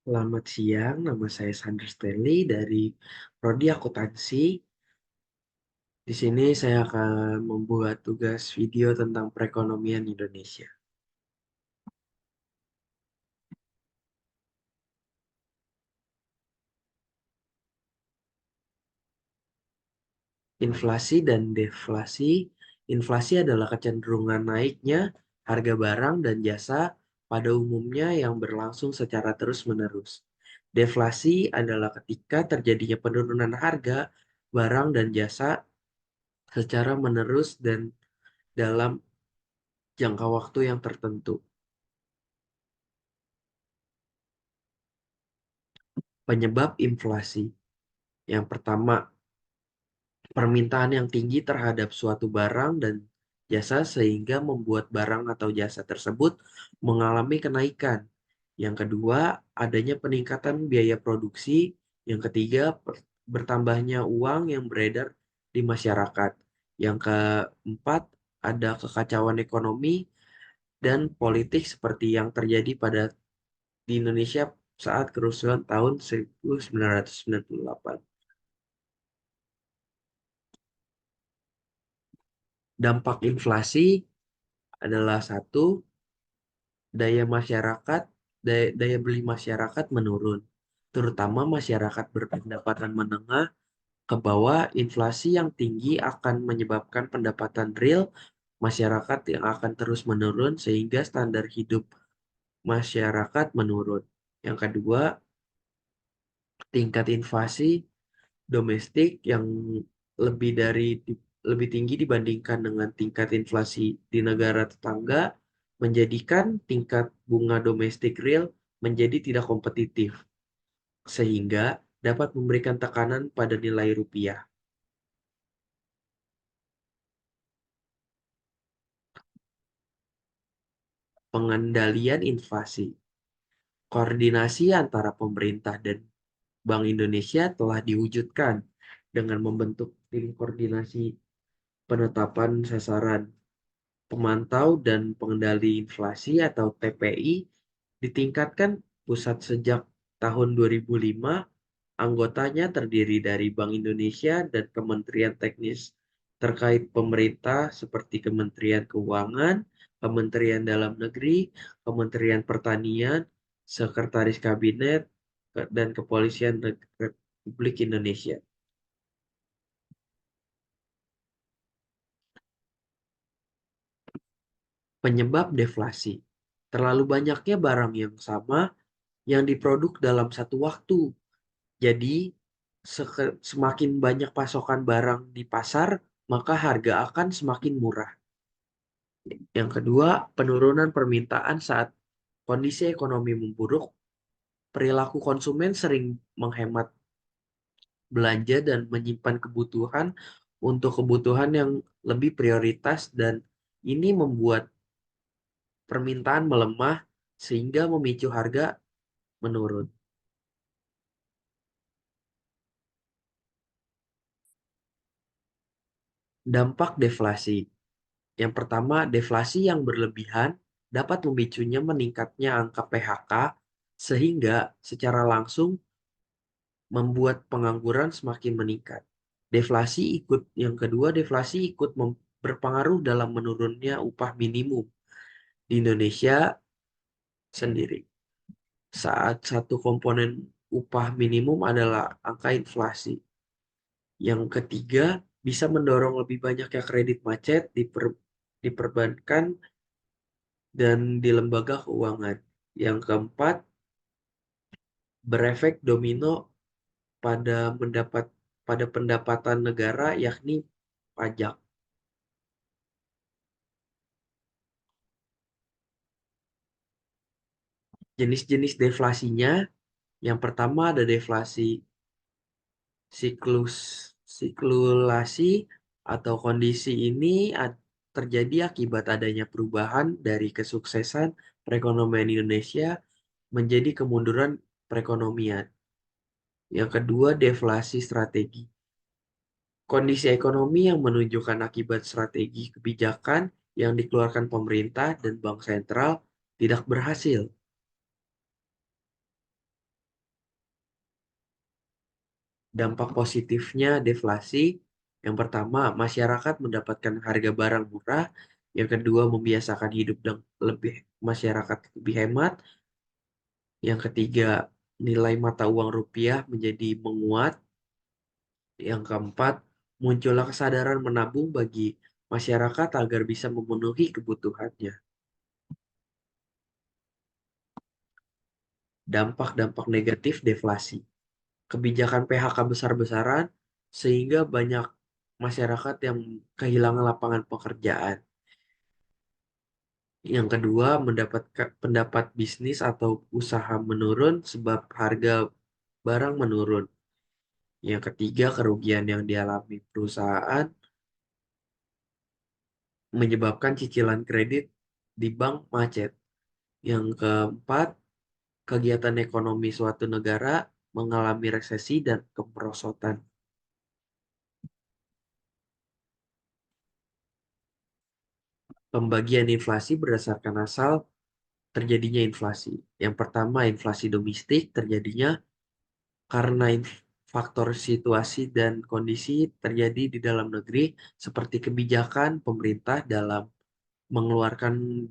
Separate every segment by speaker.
Speaker 1: Selamat siang, nama saya Sandra Stanley dari Prodi Akuntansi. Di sini saya akan membuat tugas video tentang perekonomian Indonesia. Inflasi dan deflasi. Inflasi adalah kecenderungan naiknya harga barang dan jasa pada umumnya yang berlangsung secara terus-menerus. Deflasi adalah ketika terjadinya penurunan harga barang dan jasa secara menerus dan dalam jangka waktu yang tertentu. Penyebab inflasi. Yang pertama, permintaan yang tinggi terhadap suatu barang dan jasa sehingga membuat barang atau jasa tersebut mengalami kenaikan. Yang kedua, adanya peningkatan biaya produksi. Yang ketiga, bertambahnya uang yang beredar di masyarakat. Yang keempat, ada kekacauan ekonomi dan politik seperti yang terjadi di Indonesia saat kerusuhan tahun 1998. Dampak inflasi adalah satu, daya masyarakat, daya beli masyarakat menurun, terutama masyarakat berpendapatan menengah ke bawah. Inflasi yang tinggi akan menyebabkan pendapatan real masyarakat yang akan terus menurun sehingga standar hidup masyarakat menurun. Yang kedua, tingkat inflasi domestik yang lebih dari lebih tinggi dibandingkan dengan tingkat inflasi di negara tetangga menjadikan tingkat bunga domestik real menjadi tidak kompetitif sehingga dapat memberikan tekanan pada nilai rupiah. Pengendalian inflasi. Koordinasi antara pemerintah dan Bank Indonesia telah diwujudkan dengan membentuk tim koordinasi penetapan sasaran pemantau dan pengendali inflasi atau TPI ditingkatkan pusat sejak tahun 2005. Anggotanya terdiri dari Bank Indonesia dan Kementerian Teknis terkait pemerintah seperti Kementerian Keuangan, Kementerian Dalam Negeri, Kementerian Pertanian, Sekretaris Kabinet, dan Kepolisian Republik Indonesia. Penyebab deflasi. Terlalu banyaknya barang yang sama yang diproduk dalam satu waktu. Jadi, semakin banyak pasokan barang di pasar, maka harga akan semakin murah. Yang kedua, penurunan permintaan saat kondisi ekonomi memburuk. Perilaku konsumen sering menghemat belanja dan menyimpan kebutuhan untuk kebutuhan yang lebih prioritas dan ini membuat permintaan melemah sehingga memicu harga menurun. Dampak deflasi. Yang pertama, deflasi yang berlebihan dapat memicunya meningkatnya angka PHK sehingga secara langsung membuat pengangguran semakin meningkat. Yang kedua, deflasi ikut berpengaruh dalam menurunnya upah minimum di Indonesia sendiri. Saat satu komponen upah minimum adalah angka inflasi. Yang ketiga, bisa mendorong lebih banyaknya kredit macet di perbankan dan di lembaga keuangan. Yang keempat, berefek domino pada pada pendapatan negara yakni pajak. Jenis-jenis deflasinya, yang pertama ada deflasi siklus siklulasi atau kondisi ini terjadi akibat adanya perubahan dari kesuksesan perekonomian Indonesia menjadi kemunduran perekonomian. Yang kedua, deflasi strategi. Kondisi ekonomi yang menunjukkan akibat strategi kebijakan yang dikeluarkan pemerintah dan bank sentral tidak berhasil. Dampak positifnya deflasi, yang pertama, masyarakat mendapatkan harga barang murah. Yang kedua, membiasakan hidup dan lebih masyarakat lebih hemat. Yang ketiga, nilai mata uang rupiah menjadi menguat. Yang keempat, muncullah kesadaran menabung bagi masyarakat agar bisa memenuhi kebutuhannya. Dampak-dampak negatif deflasi. Kebijakan PHK besar-besaran sehingga banyak masyarakat yang kehilangan lapangan pekerjaan. Yang kedua, pendapat bisnis atau usaha menurun sebab harga barang menurun. Yang ketiga, kerugian yang dialami perusahaan menyebabkan cicilan kredit di bank macet. Yang keempat, kegiatan ekonomi suatu negara mengalami resesi dan kemerosotan. Pembagian inflasi berdasarkan asal terjadinya inflasi. Yang pertama, inflasi domestik terjadinya karena faktor situasi dan kondisi terjadi di dalam negeri, seperti kebijakan pemerintah dalam mengeluarkan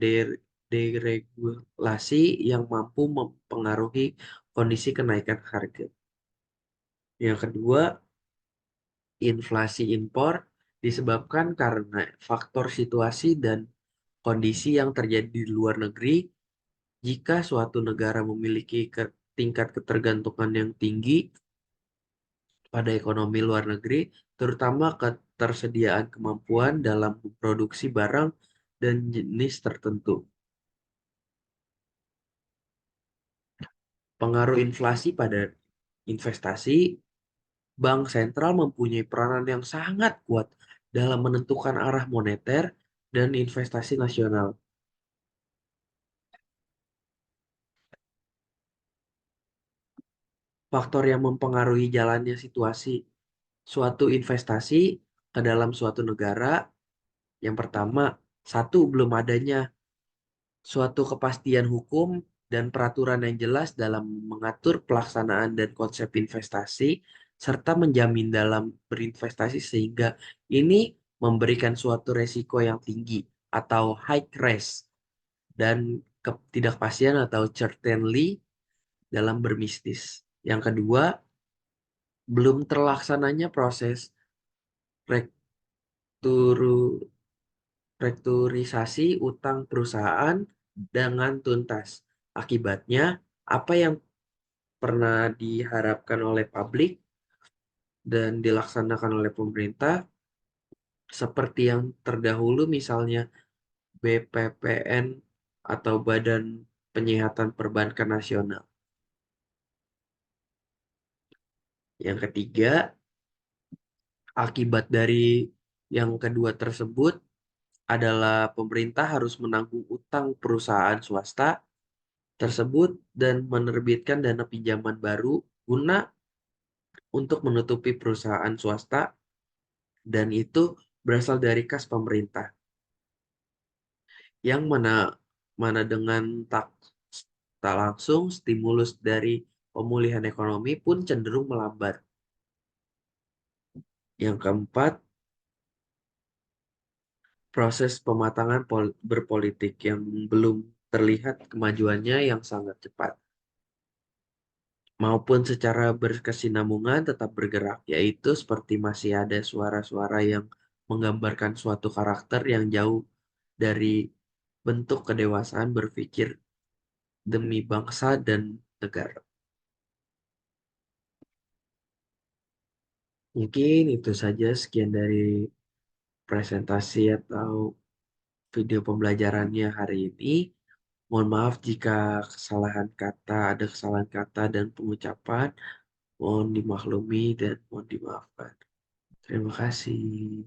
Speaker 1: deregulasi yang mampu mempengaruhi kondisi kenaikan harga. Yang kedua, inflasi impor disebabkan karena faktor situasi dan kondisi yang terjadi di luar negeri. Jika suatu negara memiliki tingkat ketergantungan yang tinggi pada ekonomi luar negeri, terutama ketersediaan kemampuan dalam memproduksi barang dan jenis tertentu. Pengaruh inflasi pada investasi, bank sentral mempunyai peranan yang sangat kuat dalam menentukan arah moneter dan investasi nasional. Faktor yang mempengaruhi jalannya situasi suatu investasi ke dalam suatu negara, yang pertama, satu, belum adanya suatu kepastian hukum dan peraturan yang jelas dalam mengatur pelaksanaan dan konsep investasi, serta menjamin dalam berinvestasi sehingga ini memberikan suatu resiko yang tinggi atau high risk dan ketidakpastian atau certainly dalam berbisnis. Yang kedua, belum terlaksananya proses rekturu- rekturisasi utang perusahaan dengan tuntas. Akibatnya, apa yang pernah diharapkan oleh publik dan dilaksanakan oleh pemerintah, seperti yang terdahulu misalnya BPPN atau Badan Penyihatan Perbankan Nasional. Yang ketiga, akibat dari yang kedua tersebut adalah pemerintah harus menanggung utang perusahaan swasta tersebut dan menerbitkan dana pinjaman baru guna untuk menutupi perusahaan swasta dan itu berasal dari kas pemerintah yang mana mana dengan tak langsung stimulus dari pemulihan ekonomi pun cenderung melambat. Yang keempat, proses pematangan berpolitik yang belum terlihat kemajuannya yang sangat cepat maupun secara berkesinambungan tetap bergerak, yaitu seperti masih ada suara-suara yang menggambarkan suatu karakter yang jauh dari bentuk kedewasaan berpikir demi bangsa dan negara. Mungkin itu saja sekian dari presentasi atau video pembelajarannya hari ini. Mohon maaf jika ada kesalahan kata dan pengucapan. Mohon dimaklumi dan mohon dimaafkan. Terima kasih.